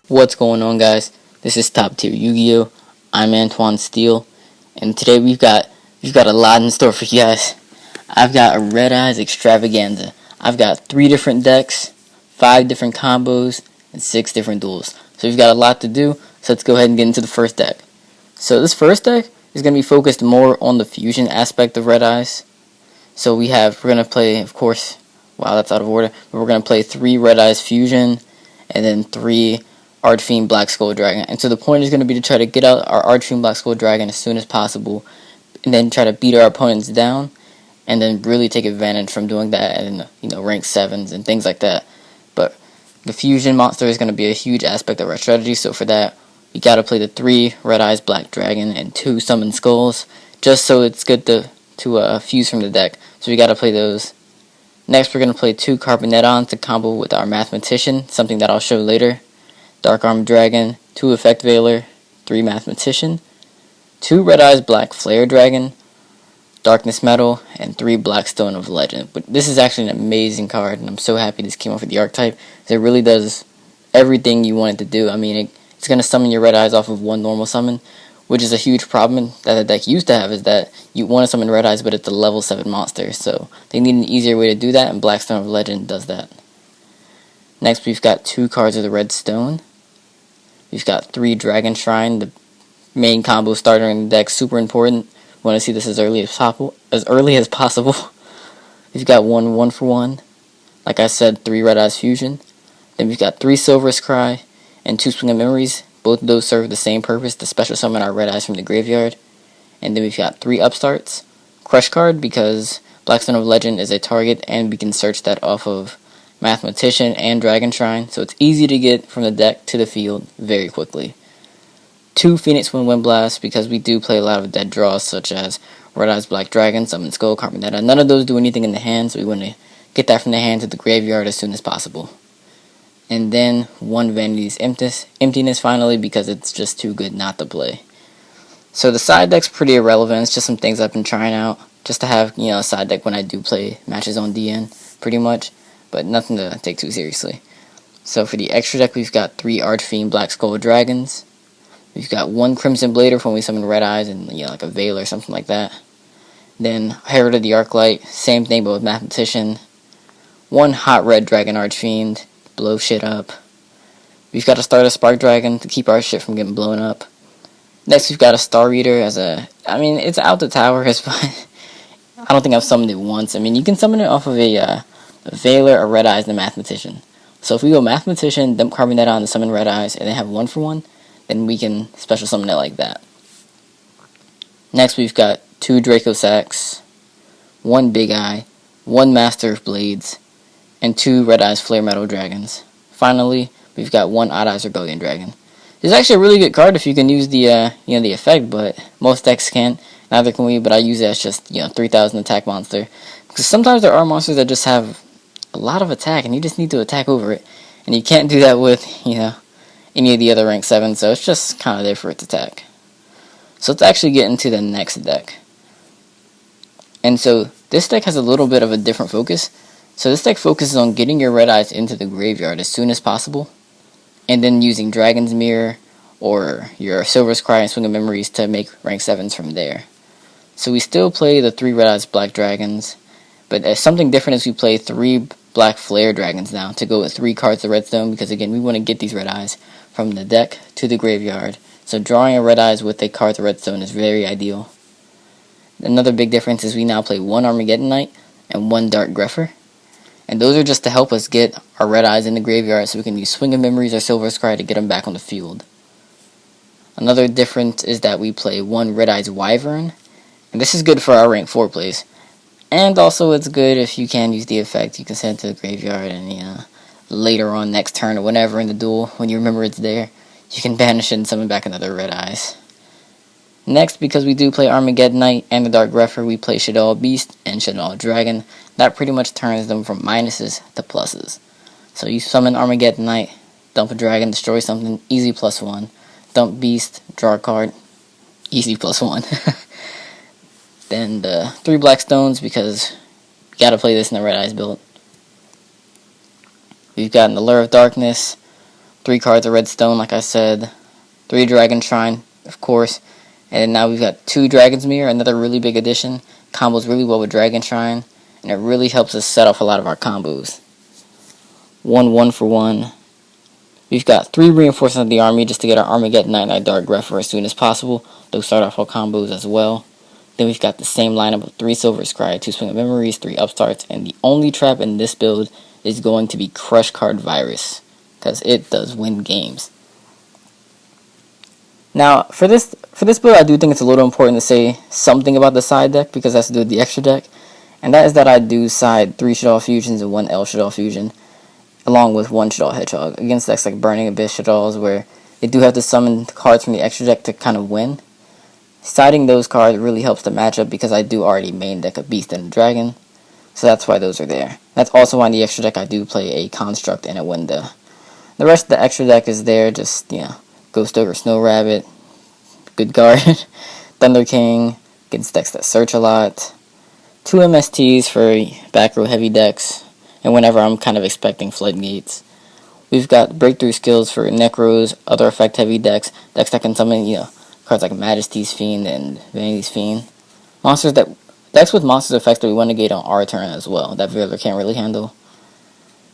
What's going on, guys? This is Top Tier Yu-Gi-Oh! I'm Antoine Steele, and today we've got a lot in store for you guys. I've got a Red Eyes extravaganza. I've got 3 different decks, 5 different combos, and 6 different duels. So we've got a lot to do. So let's go ahead and get into the first deck. So this first deck is going to be focused more on the fusion aspect of Red Eyes. So we're going to play, of course. Wow, that's out of order. But we're going to play 3 Red Eyes fusion, and then 3 Archfiend Black Skull Dragon. And so the point is going to be to try to get out our Archfiend Black Skull Dragon as soon as possible, and then try to beat our opponents down, and then really take advantage from doing that in rank 7s and things like that. But the fusion monster is going to be a huge aspect of our strategy, so for that we got to play the 3 Red Eyes Black Dragon and 2 Summon Skulls, just so it's good to fuse from the deck. So we got to play those. Next we're going to play 2 Carbonetons to combo with our Mathematician, something that I'll show later. Dark Armed Dragon, 2 Effect Veiler, 3 Mathematician, 2 Red Eyes Black Flare Dragon, Darkness Metal, and 3 Blackstone of Legend. But this is actually an amazing card, and I'm so happy this came off with the Archetype. It really does everything you want it to do. I mean, it's going to summon your Red Eyes off of 1 normal summon, which is a huge problem that the deck used to have, is that you want to summon Red Eyes, but it's a level 7 monster. So they need an easier way to do that, and Blackstone of Legend does that. Next, we've got 2 cards of the Red Stone. We've got 3 Dragon Shrine, the main combo starter in the deck, super important. We want to see this as early as possible. We've got 1 1-for-1. Like I said, 3 Red Eyes Fusion. Then we've got 3 Silver's Cry and 2 Swing of Memories. Both of those serve the same purpose, to special summon our Red Eyes from the graveyard. And then we've got 3 Upstarts. Crush card, because Blackstone of Legend is a target, and we can search that off of Mathematician and Dragon Shrine, so it's easy to get from the deck to the field very quickly. 2 Phoenix Wind Blast, because we do play a lot of dead draws, such as Red Eyes Black Dragon, Summon Skull, Carbonetta. None of those do anything in the hand, so we want to get that from the hand to the graveyard as soon as possible. And then 1 Vanity's Emptiness finally, because it's just too good not to play. So the side deck's pretty irrelevant. It's just some things I've been trying out, just to have a side deck when I do play matches on DN, pretty much. But nothing to take too seriously. So for the extra deck, we've got 3 Archfiend Black Skull Dragons. We've got 1 Crimson Blader for when we summon Red Eyes and like a Veil or something like that. Then Herald of the Arclight, same thing but with Mathematician. 1 Hot Red Dragon Archfiend, blow shit up. We've got to start a Spark Dragon to keep our shit from getting blown up. Next we've got a Star Reader as it's out the tower, but I don't think I've summoned it once. I mean, you can summon it off of a Veiler, a Red Eyes, and a Mathematician. So if we go Mathematician, dump Carbonetta to summon Red Eyes, and then have 1-for-1, then we can special summon it like that. Next we've got 2 Draco Sacks, 1 Big Eye, 1 Master of Blades, and 2 Red Eyes Flare Metal Dragons. Finally, we've got 1 Odd Eyes Rebellion Dragon. It's actually a really good card if you can use the the effect, but most decks can't. Neither can we, but I use it as just 3,000 attack monster. Because sometimes there are monsters that just have a lot of attack, and you just need to attack over it, and you can't do that with any of the other rank 7, so it's just kind of there for its attack. So let's actually get into the next deck. And so this deck has a little bit of a different focus. So this deck focuses on getting your Red Eyes into the graveyard as soon as possible, and then using Dragon's Mirror or your Silver's Cry and Swing of Memories to make rank 7s from there. So we still play the 3 Red Eyes Black Dragons, but something different is we play 3 Black Flare Dragons now to go with 3 cards of Redstone, because again we want to get these Red Eyes from the deck to the graveyard. So drawing a Red Eyes with a card of Redstone is very ideal. Another big difference is we now play 1 Armageddon Knight and 1 Dark Grepher. And those are just to help us get our Red Eyes in the graveyard, so we can use Swing of Memories or Silver's Cry to get them back on the field. Another difference is that we play 1 Red Eyes Wyvern, and this is good for our rank 4 plays. And also it's good if you can use the effect. You can send it to the graveyard, and later on next turn or whenever in the duel, when you remember it's there, you can banish it and summon back another Red Eyes. Next, because we do play Armageddon Knight and the Dark Grepher, we play Shadow Beast and Shadow Dragon. That pretty much turns them from minuses to pluses. So you summon Armageddon Knight, dump a dragon, destroy something, easy +1. Dump Beast, draw a card, easy +1. Then the 3 Black Stones, because you gotta play this in the Red Eyes build. We've got an Allure of Darkness, 3 cards of redstone, like I said, 3 dragon shrine, of course, and now we've got 2 dragon's mirror, another really big addition. Combos really well with dragon shrine, and it really helps us set off a lot of our combos. 1 for 1. We've got 3 reinforcements of the army just to get our Armageddon Night Dark Grepher as soon as possible. Those start off all combos as well. Then we've got the same lineup of 3 Silver Scry, 2 Swing of Memories, 3 Upstarts, and the only trap in this build is going to be Crush Card Virus, because it does win games. Now, for this build, I do think it's a little important to say something about the side deck, because it has to do with the extra deck, and that is that I do side 3 Shaddoll Fusions and 1 L Shaddoll Fusion, along with 1 Shaddoll Hedgehog, against decks like Burning Abyss Shaddolls, where they do have to summon cards from the extra deck to kind of win. Siding those cards really helps the matchup because I do already main deck a Beast and a Dragon, so that's why those are there. That's also why in the extra deck I do play a Construct and a Window. The rest of the extra deck is there, just, Ghost Ogre, Snow Rabbit, good card, Thunder King, against decks that search a lot, 2 MSTs for back row heavy decks, and whenever I'm kind of expecting Floodgates. We've got breakthrough skills for Necros, other effect heavy decks that can summon, cards like Majesty's Fiend and Vanity's Fiend. Decks with monsters effects that we want to gate on our turn as well, that Veiler can't really handle.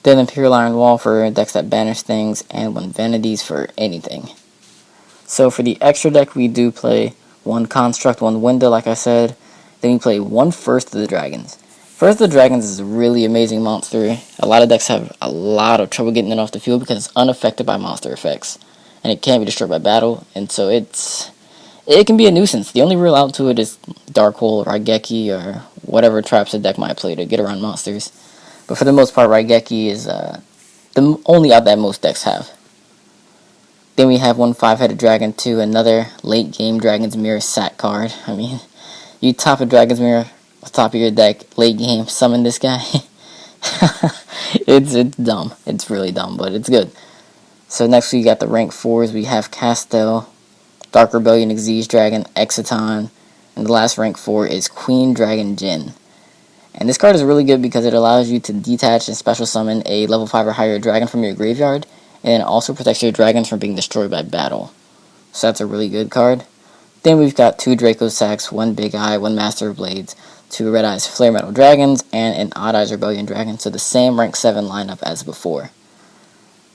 Then Imperial Iron Wall for decks that banish things, and 1 Vanities for anything. So for the extra deck, we do play 1 Construct, 1 Window, like I said. Then we play 1 First of the Dragons. First of the Dragons is a really amazing monster. A lot of decks have a lot of trouble getting it off the field because it's unaffected by monster effects, and it can't be destroyed by battle, and so it can be a nuisance. The only real out to it is Dark Hole or Raigeki or whatever traps a deck might play to get around monsters. But for the most part, Raigeki is the only out that most decks have. Then we have 1 5-headed dragon too, another late game Dragon's Mirror sack card. I mean, you top a Dragon's Mirror on top of your deck, late game, summon this guy. It's dumb. It's really dumb, but it's good. So next we got the rank 4s. We have Castel, Dark Rebellion, Xyz Dragon, Exiton, and the last rank 4 is Queen Dragon Jin. And this card is really good because it allows you to detach and special summon a level 5 or higher dragon from your graveyard, and it also protects your dragons from being destroyed by battle. So that's a really good card. Then we've got 2 Draco Sacks, 1 Big Eye, 1 Master of Blades, 2 Red Eyes Flare Metal Dragons, and an Odd Eyes Rebellion Dragon, so the same rank 7 lineup as before.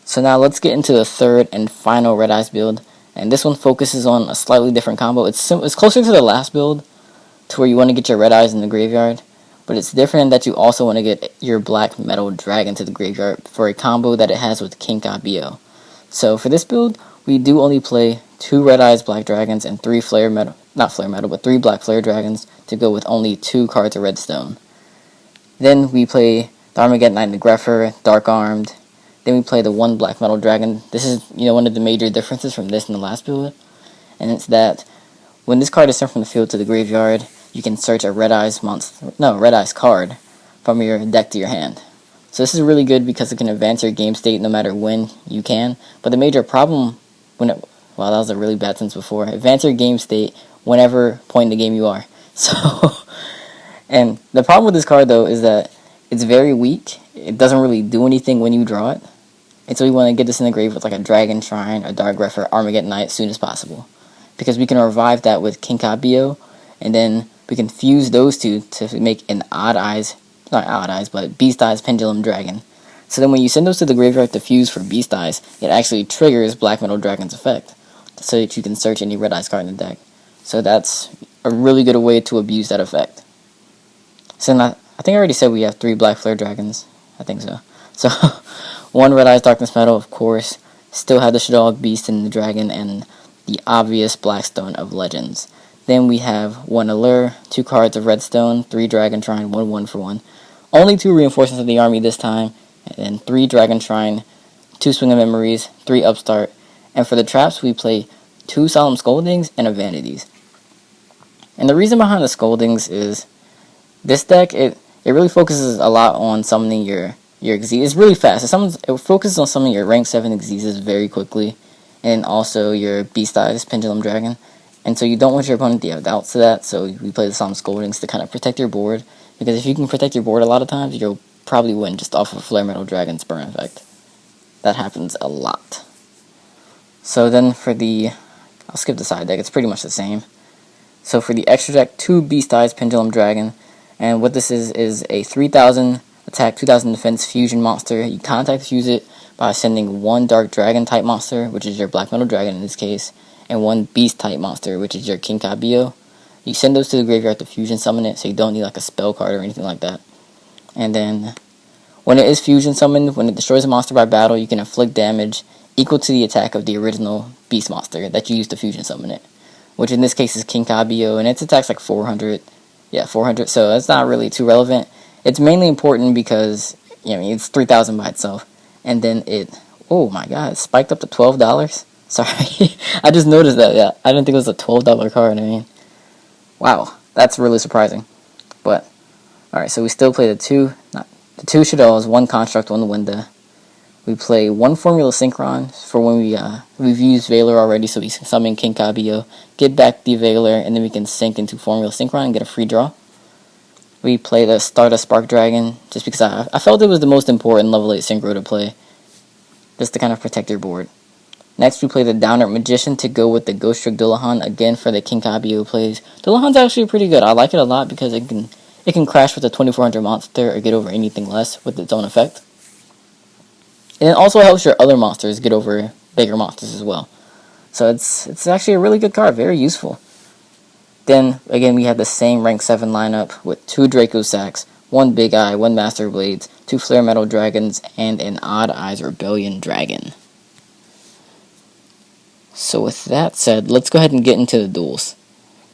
So now let's get into the third and final Red Eyes build, and this one focuses on a slightly different combo. It's closer to the last build, to where you want to get your Red Eyes in the graveyard, but it's different in that you also want to get your Black Metal Dragon to the graveyard for a combo that it has with Kinka Byo. So for this build, we do only play 2 Red Eyes Black Dragons and 3 3 Black Flare Dragons to go with only 2 cards of Redstone. Then we play the Armageddon Night Grepher, Dark Armed. Then we play the 1 Black Metal Dragon. This is, one of the major differences from this and the last build, and it's that when this card is sent from the field to the graveyard, you can search a Red Eyes card from your deck to your hand. So this is really good because it can advance your game state no matter when you can. But the major problem that was a really bad sentence before. Advance your game state whenever point in the game you are. So, and the problem with this card though is that it's very weak. It doesn't really do anything when you draw it. And so we want to get this in the grave with like a Dragon Shrine, a Dark Grepher, Armageddon Night as soon as possible. Because we can revive that with Kinka Byo, and then we can fuse those two to make an Beast Eyes Pendulum Dragon. So then when you send those to the graveyard to fuse for Beast Eyes, it actually triggers Black Metal Dragon's effect, so that you can search any Red Eyes card in the deck. So that's a really good way to abuse that effect. So now, I think I already said we have 3 Black Flare Dragons. I think so. So 1 Red Eyes Darkness Metal, of course. Still have the Shaddoll Beast and the Dragon, and the obvious Blackstone of Legends. Then we have 1 Allure, 2 cards of Redstone, 3 Dragon Shrine, 1 for 1. Only 2 reinforcements of the army this time, and then 3 Dragon Shrine, 2 Swing of Memories, 3 Upstart, and for the traps we play 2 Solemn Scoldings and a Vanities. And the reason behind the Scoldings is this deck, it really focuses a lot on summoning your Xyz. It's really fast. It focuses on summoning your rank 7 Xyzes very quickly, and also your Beast Eyes Pendulum Dragon. And so you don't want your opponent to have doubts to that, so we play the Solemn Scoldings to kind of protect your board, because if you can protect your board a lot of times, you'll probably win just off of Flare Metal Dragon's burn effect. That happens a lot. So then for the, I'll skip the side deck, it's pretty much the same. So for the extra deck, 2 Beast Eyes Pendulum Dragon, and what this is a 3000 attack, 2000 defense fusion monster. You contact use it by sending 1 Dark Dragon type monster, which is your Black Metal Dragon in this case, and 1 Beast type monster, which is your Kinka Byo. You send those to the graveyard to fusion summon it, so you don't need like a spell card or anything like that. And then when it is fusion summoned, when it destroys a monster by battle, you can inflict damage equal to the attack of the original beast monster that you used to fusion summon it, which in this case is Kinka Byo, and its attack's like 400. Yeah, 400, so that's not really too relevant. It's mainly important because, it's 3000 by itself. And then oh my god, it spiked up to $12. Sorry, I just noticed that, yeah. I didn't think it was a $12 card, wow, that's really surprising. But, alright, so we still play the 2 Shadows, 1 Construct, 1 Winda. We play 1 Formula Synchron for when we've used Valor already, so we summon Kinka Byo, get back the Valor, and then we can sync into Formula Synchron and get a free draw. We play the Stardust Spark Dragon, just because I felt it was the most important level 8 synchro to play, just to kind of protect your board. Next, we play the Downward Magician to go with the Ghost Trick Dullahan, again for the Kinka Byo plays. Dullahan's actually pretty good. I like it a lot because it can crash with a 2400 monster or get over anything less with its own effect. And it also helps your other monsters get over bigger monsters as well. So it's actually a really good card, very useful. Then, again, we have the same rank 7 lineup with 2 Draco Sacks, 1 Big Eye, 1 Master Blades, 2 Flare Metal Dragons, and an Odd Eyes Rebellion Dragon. So with that said, let's go ahead and get into the duels.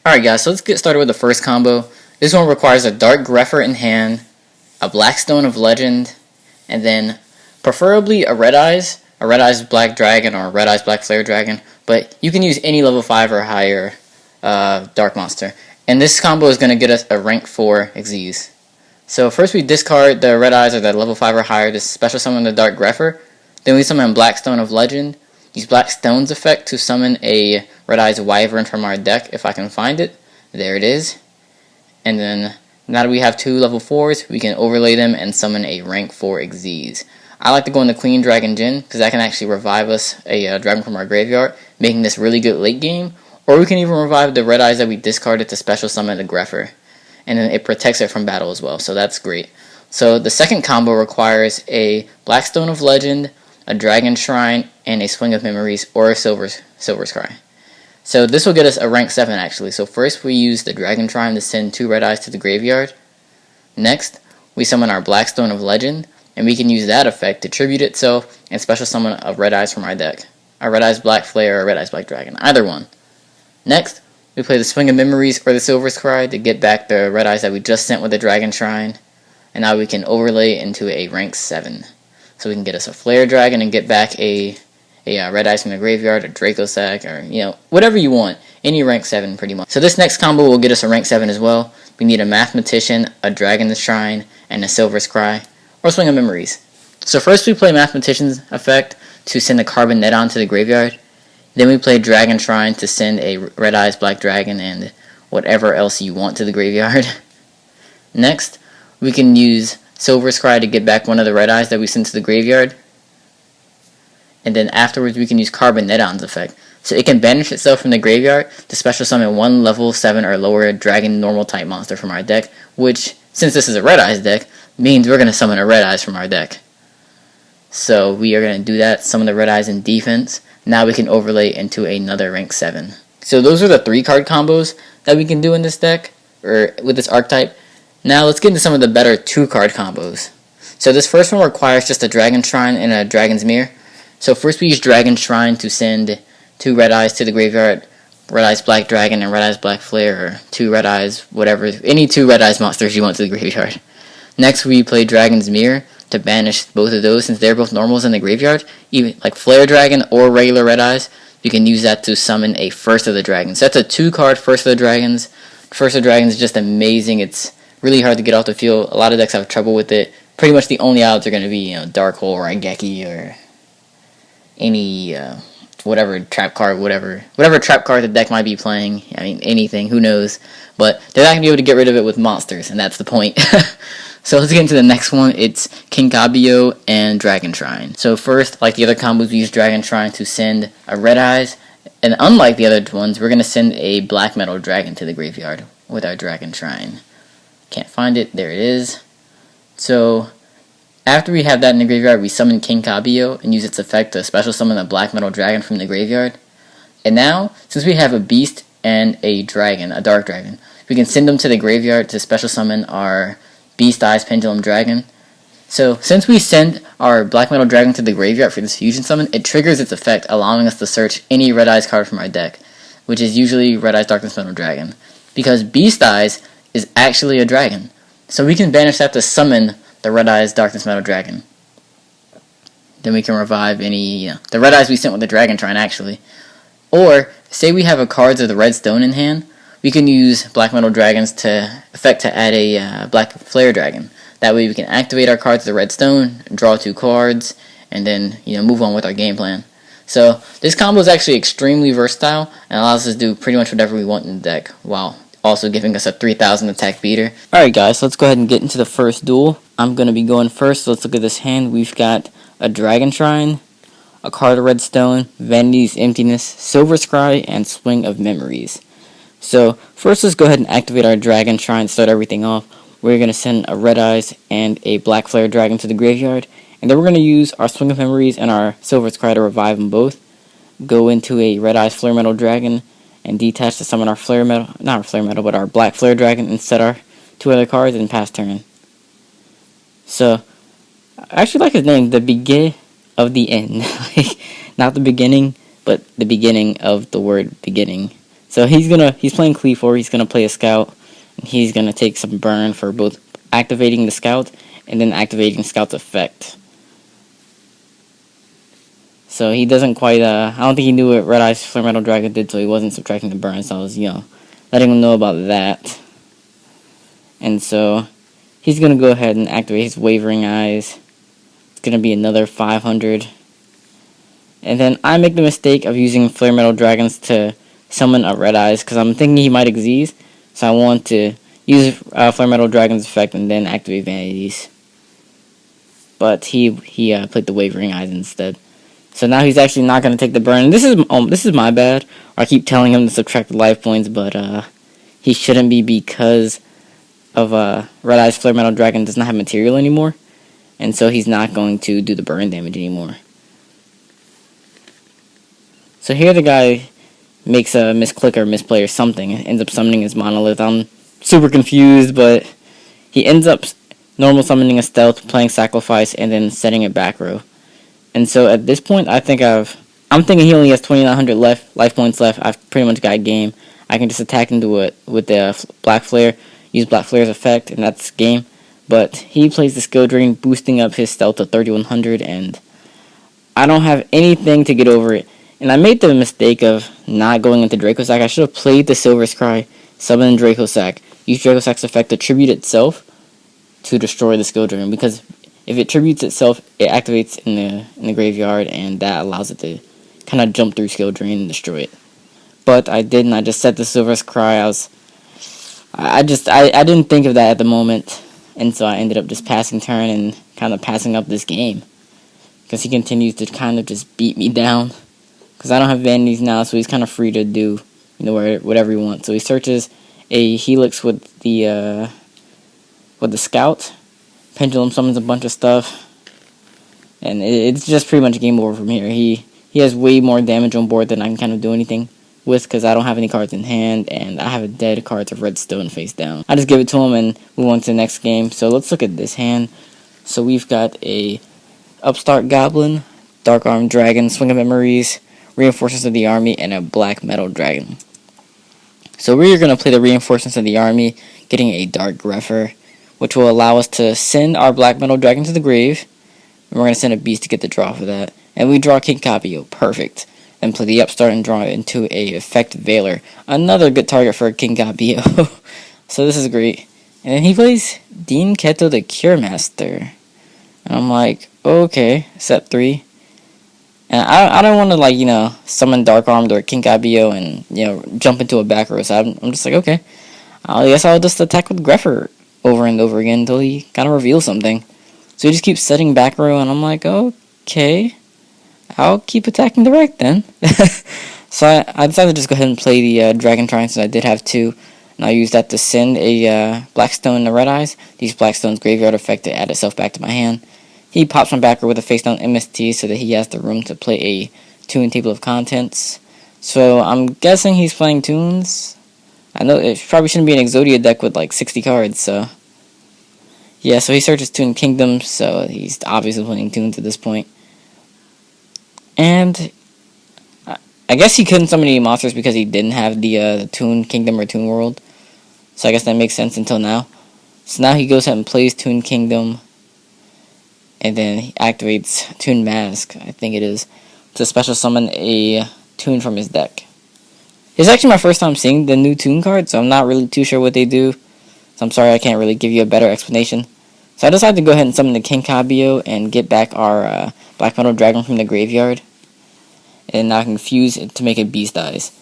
Alright guys, so let's get started with the first combo. This one requires a Dark Qliphort in hand, a Blackstone of Legend, and then preferably a Red Eyes Black Dragon or a Red Eyes Black Flare Dragon, but you can use any level 5 or higher Dark Monster. And this combo is going to get us a rank 4 Xyz. So first we discard the Red Eyes or the level 5 or higher to special summon the Dark Qliphort. Then we summon Blackstone of Legend. Use Blackstone's effect to summon a Red Eyes Wyvern from our deck if I can find it. There it is. And then now that we have 2 level 4s, we can overlay them and summon a rank 4 Xyz. I like to go into Queen Dragon Jin because that can actually revive us a dragon from our graveyard, making this really good late game. Or we can even revive the Red Eyes that we discarded to special summon the Qliphort. And then it protects it from battle as well, so that's great. So the second combo requires a Blackstone of Legend, a Dragon Shrine, and a Swing of Memories or a Silver's Cry. So this will get us a rank 7 actually. So first we use the Dragon Shrine to send 2 Red Eyes to the graveyard. Next, we summon our Blackstone of Legend, and we can use that effect to tribute itself and special summon a Red Eyes from our deck. A Red Eyes Black Flare or a Red Eyes Black Dragon, either one. Next, we play the Swing of Memories or the Silver's Cry to get back the Red Eyes that we just sent with the Dragon Shrine. And now we can overlay into a rank 7. So we can get us a Flare Dragon and get back a Red Eyes from the graveyard, a Draco Sack, or, whatever you want. Any rank 7 pretty much. So this next combo will get us a rank 7 as well. We need a Mathematician, a Dragon's Shrine, and a Silver's Cry, or Swing of Memories. So first we play Mathematician's effect to send a Carbon Neton to the graveyard. Then we play Dragon Shrine to send a Red Eyes Black Dragon and whatever else you want to the graveyard. Next, we can use Silver's Cry to get back one of the Red Eyes that we sent to the graveyard. And then afterwards we can use Carbon Neton's effect. So it can banish itself from the graveyard to special summon 1 level 7 or lower Dragon normal type monster from our deck, which, since this is a Red Eyes deck, means we're going to summon a Red Eyes from our deck. So we are going to do that, summon the Red Eyes in defense. Now we can overlay into another rank 7. So those are the 3 card combos that we can do in this deck, or with this archetype. Now let's get into some of the better 2 card combos. So this first one requires just a Dragon Shrine and a Dragon's Mirror. So first we use Dragon Shrine to send 2 Red Eyes to the graveyard, Red Eyes Black Dragon and Red Eyes Black Flare, or 2 Red Eyes, whatever, any 2 Red Eyes monsters you want to the graveyard. Next we play Dragon's Mirror to banish both of those since they're both normals in the graveyard. Even like Flare Dragon or regular Red Eyes, you can use that to summon a First of the Dragons. So that's a 2 card First of the Dragons. First of the Dragons is just amazing. It's really hard to get off the field. A lot of decks have trouble with it. Pretty much the only outs are going to be Dark Hole or Raigeki or any whatever trap card, whatever trap card the deck might be playing. I mean, anything, who knows. But they're not going to be able to get rid of it with monsters, and that's the point. So let's get into the next one. It's Kinka Byo and Dragon Shrine. So first, like the other combos, we use Dragon Shrine to send a Red Eyes. And unlike the other ones, we're going to send a Black Metal Dragon to the graveyard with our Dragon Shrine. Can't find it. There it is. So after we have that in the graveyard, we summon Kinka Byo and use its effect to special summon a Black Metal Dragon from the graveyard. And now, since we have a Beast and a Dragon, a Dark Dragon, we can send them to the graveyard to special summon our Beast Eyes Pendulum Dragon. So, since we send our Black Metal Dragon to the graveyard for this fusion summon, it triggers its effect, allowing us to search any Red Eyes card from our deck, which is usually Red Eyes Darkness Metal Dragon. Because Beast Eyes is actually a dragon. So we can banish that to summon the Red Eyes Darkness Metal Dragon. Then we can revive any, the Red Eyes we sent with the Dragon Shrine, actually. Or, say we have a cards of the Red Stone in hand, we can use Black Metal Dragons to add a Black Flare Dragon. That way we can activate our cards of the Red Stone, draw 2 cards, and then move on with our game plan. So this combo is actually extremely versatile and allows us to do pretty much whatever we want in the deck, while also giving us a 3000 attack beater. Alright guys, so let's go ahead and get into the first duel. I'm going to be going first, so let's look at this hand. We've got a Dragon Shrine, a card of Red Stone, Vanity's Emptiness, Silver Scry, and Swing of Memories. So, first let's go ahead and activate our Dragon Shrine, start everything off. We're going to send a Red Eyes and a Black Flare Dragon to the graveyard, and then we're going to use our Swing of Memories and our Silver Scry to revive them both. Go into a Red Eyes Flare Metal Dragon, and detach to summon our our Black Flare Dragon, and set our 2 other cards and pass turn. So, I actually like his name, the Begin of the End. Not the beginning, but the beginning of the word beginning. So he's playing Qliphort, he's gonna play a Scout, and he's gonna take some burn for both activating the Scout and then activating Scout's effect. So he doesn't quite, I don't think he knew what Red Eyes Flare Metal Dragon did, so he wasn't subtracting the burn, so I was, letting him know about that. And so he's gonna go ahead and activate his Wavering Eyes. It's gonna be another 500. And then I make the mistake of using Flare Metal Dragons to summon a Red Eyes, because I'm thinking he might Xyz, so I want to use Flare Metal Dragon's effect and then activate Vanities. But he played the Wavering Eyes instead. So now he's actually not going to take the burn. This is my bad. I keep telling him to subtract the life points, but he shouldn't be, because of Red Eyes Flare Metal Dragon does not have material anymore, and so he's not going to do the burn damage anymore. So here the guy makes a misclick or misplay or something, and ends up summoning his Monolith. I'm super confused, but he ends up normal summoning a Stealth, playing Sacrifice, and then setting it back row. And so at this point, I'm thinking he only has 2,900 life points left. I've pretty much got game. I can just attack into it with the Black Flare, use Black Flare's effect, and that's game. But he plays the Skill Drain, boosting up his Stealth to 3,100, and I don't have anything to get over it. And I made the mistake of not going into Dracosack. I should have played the Silver Scry, summon Dracosack, use Dracosack's effect to tribute itself to destroy the Skill Drain, because if it tributes itself, it activates in the graveyard, and that allows it to kind of jump through Skill Drain and destroy it. But I didn't. I just set the Silver Scry. I didn't think of that at the moment, and so I ended up just passing turn and kind of passing up this game, because he continues to kind of just beat me down. Because I don't have Vanities now, so he's kind of free to do, whatever he wants. So he searches a Helix with the Scout. Pendulum summons a bunch of stuff, and it's just pretty much game over from here. He has way more damage on board than I can kind of do anything with, because I don't have any cards in hand, and I have a dead cards of Red Stone face down. I just give it to him and move on to the next game. So let's look at this hand. So we've got a Upstart Goblin, Dark Arm Dragon, Swing of Memories, Reinforcements of the Army, and a Black Metal Dragon. So we're going to play the Reinforcements of the Army, getting a Dark Grepher, which will allow us to send our Black Metal Dragon to the grave. And we're going to send a Beast to get the draw for that. And we draw Kinka Byo, perfect. Then play the Upstart and draw it into a Effect Veiler. Another good target for Kinka Byo. So this is great. And then he plays Dean Keto the Cure Master. And I'm like, okay, set 3. And I don't want to, summon Dark Armed or Kinka Byo and, jump into a back row. So I'm just like, okay, I guess I'll just attack with Grepher. over and over again until he kind of reveals something. So he just keeps setting back row, and I'm like, okay, I'll keep attacking the right then. So I decided to just go ahead and play the Dragon Trine, since I did have 2. And I'll use that to send a Blackstone and the Red Eyes. These Blackstone's graveyard effect to add itself back to my hand. He pops my backer with a face down MST so that he has the room to play a Toon table of contents. So I'm guessing he's playing Toons. I know it probably shouldn't be an Exodia deck with like 60 cards, so... Yeah, so he searches Toon Kingdom, so he's obviously playing Toons at this point. And I guess he couldn't summon any monsters because he didn't have the Toon Kingdom or Toon World. So I guess that makes sense until now. So now he goes ahead and plays Toon Kingdom. And then he activates Toon Mask, I think it is, to special summon a Toon from his deck. It's actually my first time seeing the new Toon card, so I'm not really too sure what they do. So I'm sorry I can't really give you a better explanation. So I decided to go ahead and summon the Kinka Byo and get back our Black Metal Dragon from the graveyard. And now I can fuse it to make it Beast Eyes.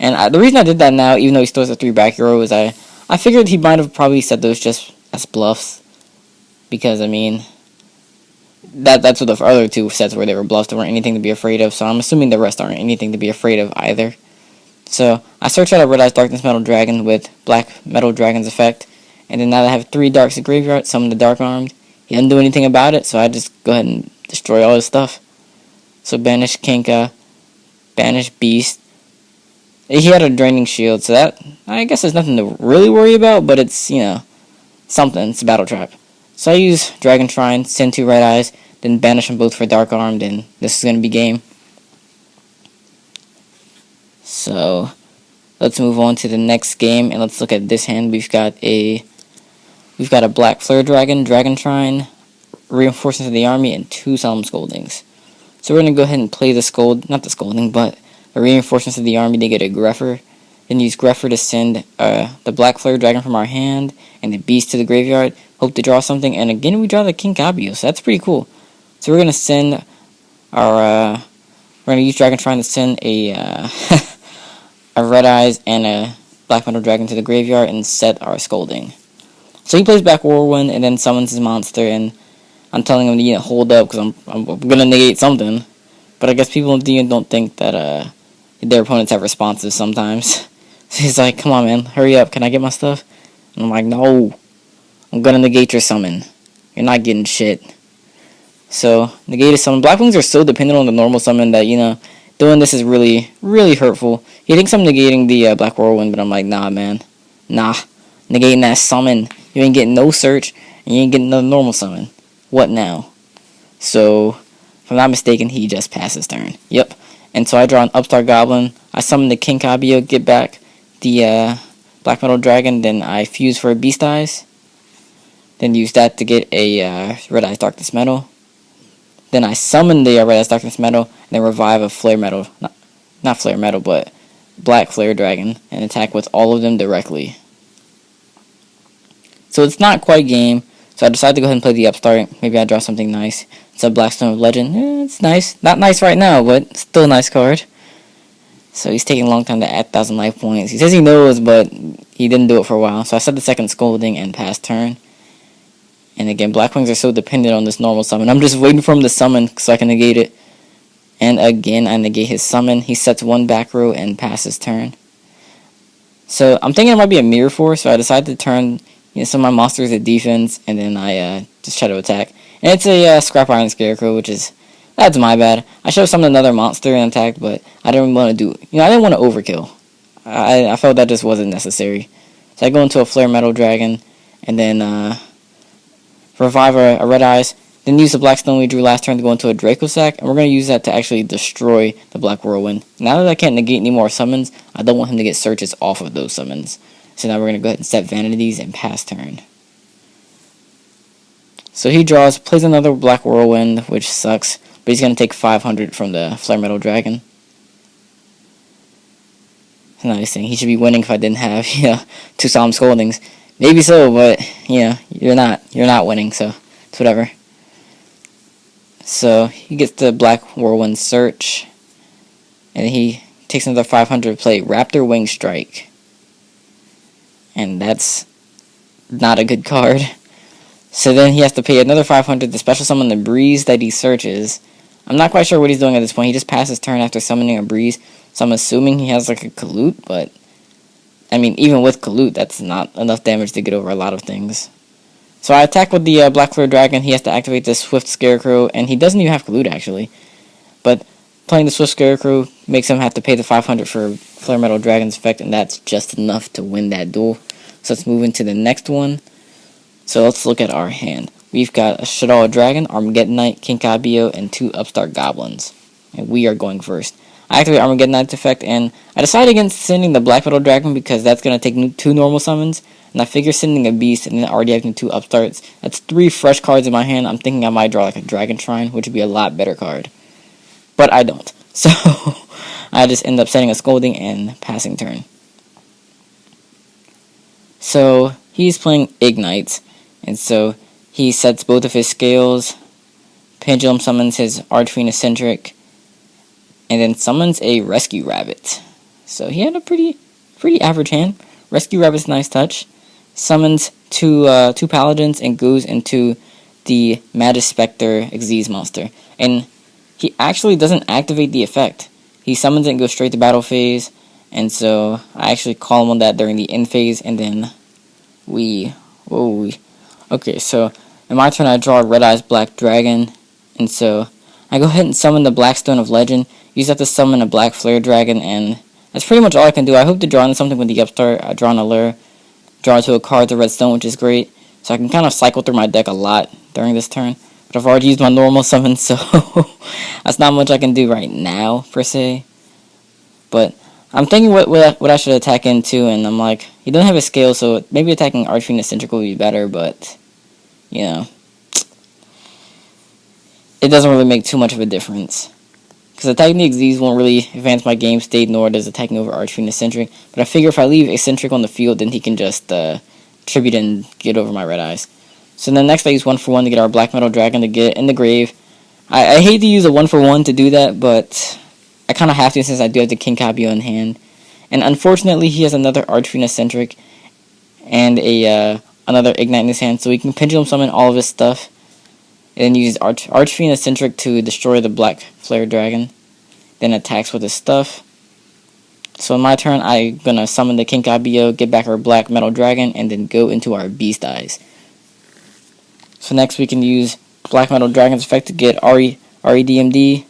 And the reason I did that now, even though he still has a 3 back row, is I figured he might have probably said those just as bluffs. Because, I mean, that's what the other 2 sets where they were bluffs. There weren't anything to be afraid of, so I'm assuming the rest aren't anything to be afraid of either. So I search out a Red Eyes Darkness Metal Dragon with Black Metal Dragon's effect. And then now that I have 3 Darks at graveyard, summon the Dark Armed. He doesn't do anything about it, so I just go ahead and destroy all his stuff. So banish Kinka, banish Beast. He had a Draining Shield, so that, I guess there's nothing to really worry about, but it's, you know, something. It's a Battle Trap. So I use Dragon Trine, send 2 Red Eyes, then banish them both for Dark Armed, and this is going to be game. So let's move on to the next game, and let's look at this hand. We've got a Black Flare Dragon, Dragon Trine, Reinforcements of the Army, and 2 Solemn Scoldings. So we're going to go ahead and play the Reinforcements of the Army to get a Grepher. Then use Grepher to send the Black Flare Dragon from our hand and the Beast to the graveyard. Hope to draw something, and again we draw the Kinka Byo, so that's pretty cool. So we're going to send our, we're going to use Dragon Trine to send a, a Red Eyes and a Black Metal Dragon to the graveyard and set our Scolding. So he plays back Whirlwind and then summons his monster, and I'm telling him to, you know, hold up because I'm going to negate something. But I guess people in D&D don't think that their opponents have responses sometimes. So he's like, come on man, hurry up, can I get my stuff? And I'm like, no, I'm going to negate your summon. You're not getting shit. So, negate his summon. Blackwings are so dependent on the normal summon that, you know, doing this is really, really hurtful. He thinks I'm negating the Black Whirlwind, but I'm like, nah man, nah. Negating that summon. You ain't getting no search, and you ain't getting no normal summon. What now? So, if I'm not mistaken, he just passed his turn. Yep. And so I draw an Upstart Goblin. I summon the Kinka Byo, get back the Black Metal Dragon, then I fuse for a Beast Eyes. Then use that to get a Red Eyes Darkness Metal. Then I summon the Red Eyes Darkness Metal, and then revive a Flare Metal. Not Flare Metal, but Black Flare Dragon, and attack with all of them directly. So it's not quite game, so I decided to go ahead and play the Upstart. Maybe I draw something nice. It's a Blackstone of Legend. It's nice. Not nice right now, but still a nice card. So he's taking a long time to add 1,000 life points. He says he knows, but he didn't do it for a while. So I set the second Scolding and pass turn. And again, Blackwings are so dependent on this normal summon. I'm just waiting for him to summon so I can negate it. And again, I negate his summon. He sets 1 back row and passes turn. So I'm thinking it might be a Mirror Force, so I decided to turn, you know, some of my monsters at defense, and then I just try to attack. And it's a Scrap Iron Scarecrow, that's my bad. I should have summoned another monster and attacked, but I didn't want to do, I didn't want to overkill. I felt that just wasn't necessary. So I go into a Flare Metal Dragon, and then revive a Red Eyes, then use the Blackstone we drew last turn to go into a Draco Sack, and we're going to use that to actually destroy the Black Whirlwind. Now that I can't negate any more summons, I don't want him to get searches off of those summons. So now we're going to go ahead and set Vanities and pass turn. So he draws, plays another Black Whirlwind, which sucks, but he's going to take 500 from the Flare Metal Dragon. So now he's saying he should be winning if I didn't have 2 Solemn Scoldings. Maybe so, but you're not winning, so it's whatever. So he gets the Black Whirlwind Search, and he takes another 500 to play Raptor Wing Strike. And that's not a good card. So then he has to pay another 500 to special summon the breeze that he searches. I'm not quite sure what he's doing at this point. He just passes turn after summoning a breeze. So I'm assuming he has like a Qliphort, but I mean, even with Qliphort, that's not enough damage to get over a lot of things. So I attack with the Black Flare Dragon. He has to activate the Swift Scarecrow, and he doesn't even have Qliphort actually. But playing the Swift Scarecrow makes him have to pay the 500 for Flare Metal Dragon's effect, and that's just enough to win that duel. So let's move into the next one. So let's look at our hand. We've got a Shadow Dragon, Igknights, Kinka Byo, and 2 Upstart Goblins. And we are going first. I activate Igknights effect, and I decided against sending the Black Metal Dragon because that's going to take 2 normal summons. And I figure sending a Beast and then already having 2 Upstarts, that's 3 fresh cards in my hand. I'm thinking I might draw like a Dragon Shrine, which would be a lot better card. But I don't. So I just end up setting a Scolding and passing turn. So he's playing Igknights, and so he sets both of his scales, Pendulum summons his Archfiend Eccentric, and then summons a Rescue Rabbit. So he had a pretty average hand. Rescue Rabbit's nice touch. Summons two Paladins and goes into the Magus Spectre Xyz monster. And he actually doesn't activate the effect. He summons it and goes straight to battle phase. And so I actually call him on that during the end phase, and then okay, so in my turn I draw a Red Eyes Black Dragon, and so I go ahead and summon the Blackstone of Legend. You just have to summon a Black Flare Dragon, and that's pretty much all I can do. I hope to draw into something with the Upstart. I draw an Allure, draw to a card, the Redstone, which is great. So I can kind of cycle through my deck a lot during this turn. But I've already used my normal summon, so that's not much I can do right now, per se. But I'm thinking what I should attack into, and I'm like, he doesn't have a scale, so maybe attacking Archfiend Eccentric would be better, but, you know, it doesn't really make too much of a difference. Because attacking the Xyz won't really advance my game state, nor does attacking over Archfiend Eccentric. But I figure if I leave Eccentric on the field, then he can just tribute and get over my Red Eyes. So then next I use 1-for-1 to get our Black Metal Dragon to get in the grave. I hate to use a 1-for-1 to do that, but I kind of have to since I do have the Kinka Byo in hand. And unfortunately, he has another Archfiend Eccentric and another Igknight in his hand, so he can Pendulum summon all of his stuff, and then use Archfiend Eccentric to destroy the Black Flare Dragon, then attacks with his stuff. So in my turn, I'm going to summon the Kinka Byo, get back our Black Metal Dragon, and then go into our Beast Eyes. So next we can use Black Metal Dragon's effect to get REDMD,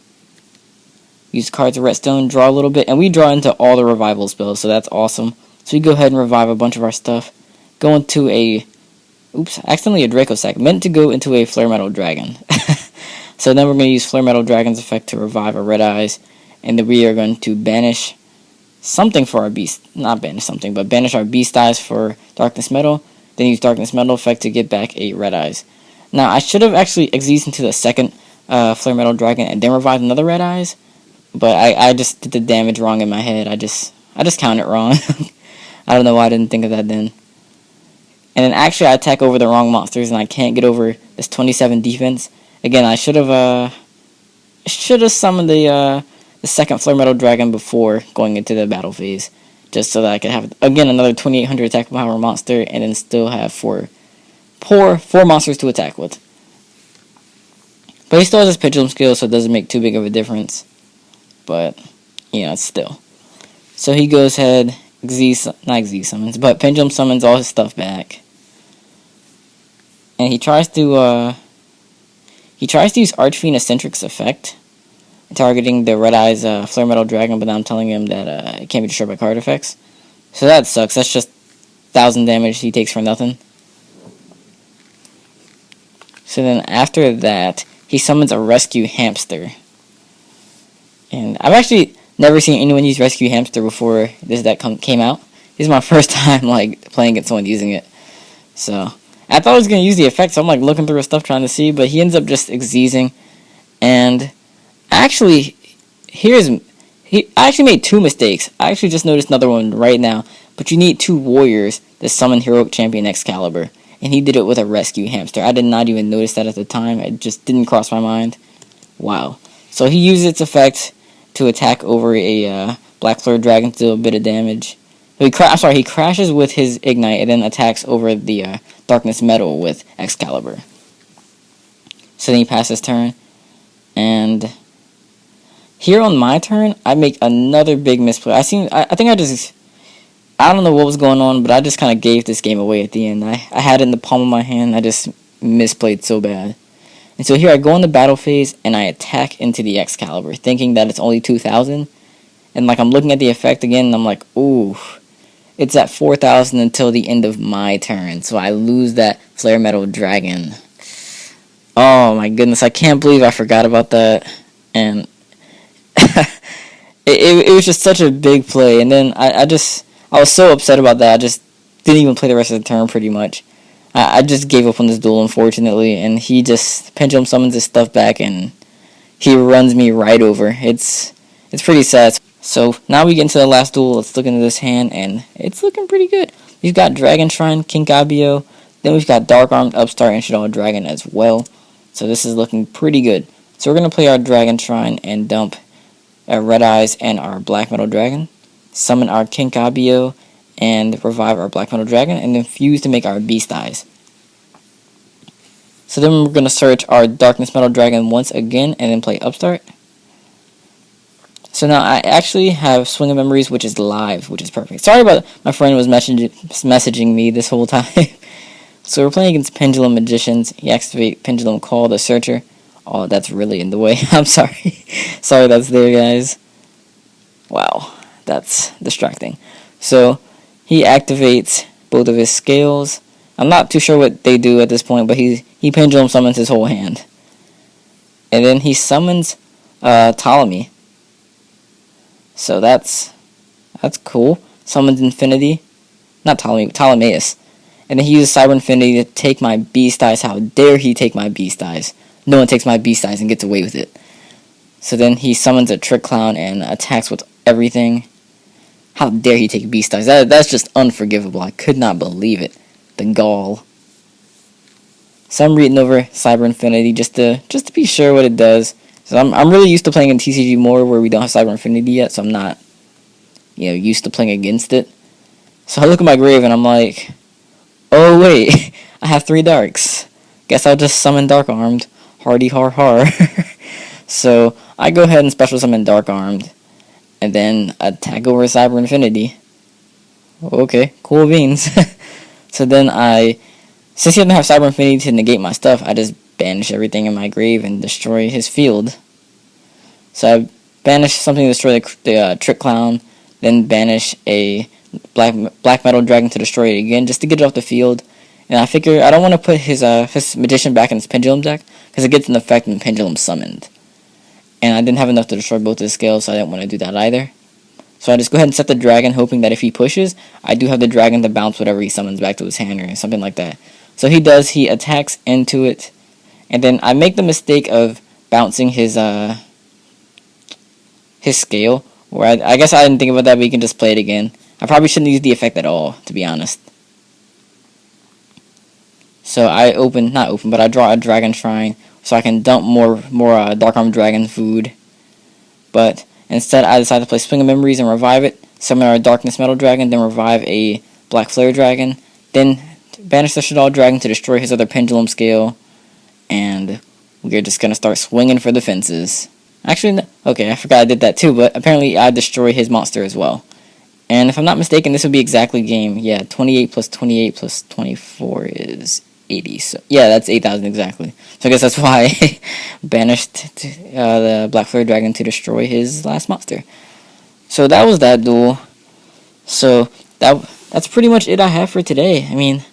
use cards of Redstone, draw a little bit, and we draw into all the revival spells, so that's awesome. So we go ahead and revive a bunch of our stuff, go into accidentally a Draco Sack, meant to go into a Flare Metal Dragon. So then we're going to use Flare Metal Dragon's effect to revive our Red Eyes, and then we are going to banish something for our Beast, not banish something, but banish our Beast Eyes for Darkness Metal, then use Darkness Metal effect to get back a Red Eyes. Now, I should have actually Xyz'd into the second Flare Metal Dragon and then revived another Red Eyes, but I just did the damage wrong in my head. I just counted it wrong. I don't know why I didn't think of that then. And then actually I attack over the wrong monsters and I can't get over this 27 defense. Again, I should have summoned the second Flare Metal Dragon before going into the battle phase, just so that I could have again another 2800 attack power monster and then still have four monsters to attack with. But he still has his Pendulum skill, so it doesn't make too big of a difference. But, you know, it's still. So he goes ahead, not Xyz summons, but Pendulum summons all his stuff back. And he tries to use Archfiend Eccentric's effect, targeting the Red Eyes Flare Metal Dragon, but now I'm telling him that it can't be destroyed by card effects. So that sucks. That's just 1,000 damage he takes for nothing. So then after that, he summons a Rescue Hamster. And I've actually never seen anyone use Rescue Hamster before this deck came out. This is my first time playing against someone using it. So I thought I was going to use the effect, so I'm looking through his stuff trying to see, but he ends up just Xyzing. And actually, I actually made 2 mistakes. I actually just noticed another one right now. But you need 2 warriors to summon Heroic Champion Excalibur. And he did it with a Rescue Hamster. I did not even notice that at the time. It just didn't cross my mind. Wow. So he uses its effect to attack over a Black Flare Dragon to do a bit of damage. He crashes with his Ignite and then attacks over the Darkness Metal with Excalibur. So then he passes turn, and here on my turn, I make another big misplay. I think I don't know what was going on, but I just kind of gave this game away at the end. I had it in the palm of my hand, I just misplayed so bad. And so here I go in the battle phase, and I attack into the Excalibur, thinking that it's only 2,000. And like I'm looking at the effect again, and I'm like, ooh, it's at 4,000 until the end of my turn. So I lose that Flare Metal Dragon. Oh my goodness, I can't believe I forgot about that. And it was just such a big play. And then I was so upset about that, I just didn't even play the rest of the turn pretty much. I just gave up on this duel, unfortunately, and he just Pendulum summons his stuff back, and he runs me right over. It's pretty sad. So now we get into the last duel. Let's look into this hand, and it's looking pretty good. We've got Dragon Shrine, Kinka Byo, then we've got Dark Armed Upstart and Shadow Dragon as well. So this is looking pretty good. So we're going to play our Dragon Shrine and dump our Red Eyes and our Black Metal Dragon, summon our Kinka Byo, and revive our Black Metal Dragon, and then fuse to make our Beast Eyes. So then we're going to search our Darkness Metal Dragon once again, and then play Upstart. So now I actually have Swing of Memories, which is live, which is perfect. Sorry about my friend was messaging me this whole time. So we're playing against Pendulum Magicians. He activates Pendulum Call the Searcher. Oh, that's really in the way. I'm sorry. Sorry that's there, guys. Wow, that's distracting. So he activates both of his scales. I'm not too sure what they do at this point, but he Pendulum summons his whole hand. And then he summons Ptolemy. So that's cool. Summons Infinity. Not Ptolemy, Ptolemaeus. And then he uses Cyber Infinity to take my Beast Eyes. How dare he take my Beast Eyes? No one takes my Beast Eyes and gets away with it. So then he summons a Trick Clown and attacks with everything. How dare he take Beast Eyes? That's just unforgivable. I could not believe it. The gall. So I'm reading over Cyber Infinity just to be sure what it does. So I'm really used to playing in TCG more where we don't have Cyber Infinity yet, so I'm not used to playing against it. So I look at my grave and I'm like, oh wait, I have 3 darks. Guess I'll just summon Dark Armed. Hardy har har. So I go ahead and special summon Dark Armed, and then attack over Cyber Infinity. Okay, cool beans. So then since he doesn't have Cyber Infinity to negate my stuff, I just banish everything in my grave and destroy his field. So I banish something to destroy the Trick Clown, then banish a Black Metal Dragon to destroy it again, just to get it off the field. And I figure I don't want to put his Magician back in his Pendulum deck, because it gets an effect when Pendulum summoned. And I didn't have enough to destroy both his scales, so I didn't want to do that either. So I just go ahead and set the dragon, hoping that if he pushes, I do have the dragon to bounce whatever he summons back to his hand or something like that. So he does, he attacks into it, and then I make the mistake of bouncing his scale, where I guess I didn't think about that, but you can just play it again. I probably shouldn't use the effect at all, to be honest. So I draw a Dragon Shrine, so I can dump more Dark Armed Dragon food. But instead, I decide to play Swing of Memories and revive it, summon our Darkness Metal Dragon, then revive a Black Flare Dragon, then banish the Shadow Dragon to destroy his other Pendulum Scale, and we're just going to start swinging for the fences. Actually, okay, I forgot I did that too, but apparently I destroy his monster as well. And if I'm not mistaken, this would be exactly game. Yeah, 28 plus 28 plus 24 is 80. So yeah, that's 8,000 exactly. So I guess that's why I banished the Black Flare Dragon to destroy his last monster. So that was that duel. So that's pretty much it I have for today. I mean,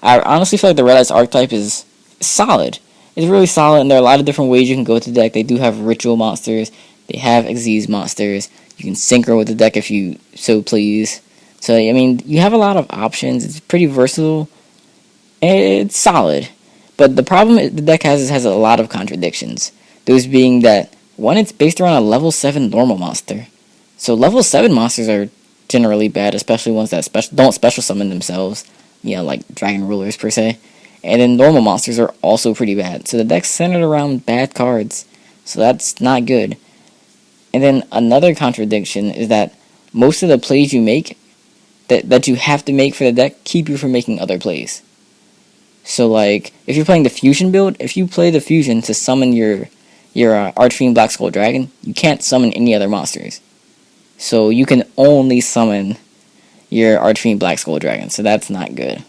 I honestly feel like the Red Eyes archetype is solid. It's really solid, and there are a lot of different ways you can go with the deck. They do have ritual monsters. They have Xyz monsters. You can synchro with the deck if you so please. So, I mean, you have a lot of options. It's pretty versatile. It's solid. But the problem the deck has is it has a lot of contradictions. Those being that, one, it's based around a level 7 normal monster. So level 7 monsters are generally bad, especially ones that don't special summon themselves. Like Dragon Rulers per se. And then normal monsters are also pretty bad. So the deck's centered around bad cards. So that's not good. And then another contradiction is that most of the plays you make that you have to make for the deck keep you from making other plays. So like, if you're playing the fusion build, if you play the fusion to summon your Archfiend Black Skull Dragon, you can't summon any other monsters. So you can only summon your Archfiend Black Skull Dragon, so that's not good.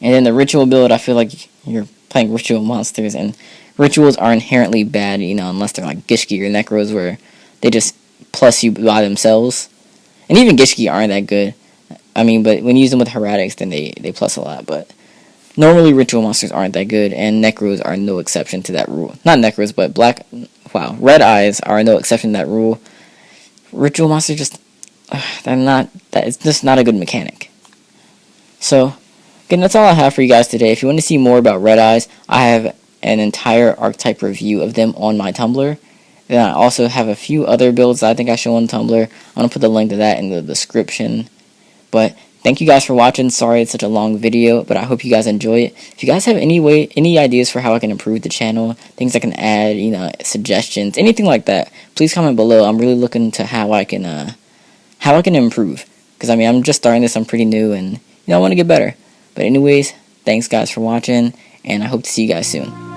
And then the ritual build, I feel like you're playing ritual monsters, and rituals are inherently bad, you know, unless they're like Gishki or Necros, where they just plus you by themselves. And even Gishki aren't that good. I mean, but when you use them with Heretics, then they plus a lot, but normally ritual monsters aren't that good, and Necros are no exception to that rule. Not Necros, but Red Eyes are no exception to that rule. Ritual monsters just, it's just not a good mechanic. So, again, that's all I have for you guys today. If you want to see more about Red Eyes, I have an entire archetype review of them on my Tumblr. Then I also have a few other builds that I think I show on Tumblr. I'm going to put the link to that in the description. But thank you guys for watching. Sorry it's such a long video, but I hope you guys enjoy it. If you guys have any ideas for how I can improve the channel, things I can add, you know, suggestions, anything like that, please comment below. I'm really looking to how I can improve. Because I mean, I'm just starting this, I'm pretty new, and you know, I want to get better. But anyways, thanks guys for watching, and I hope to see you guys soon.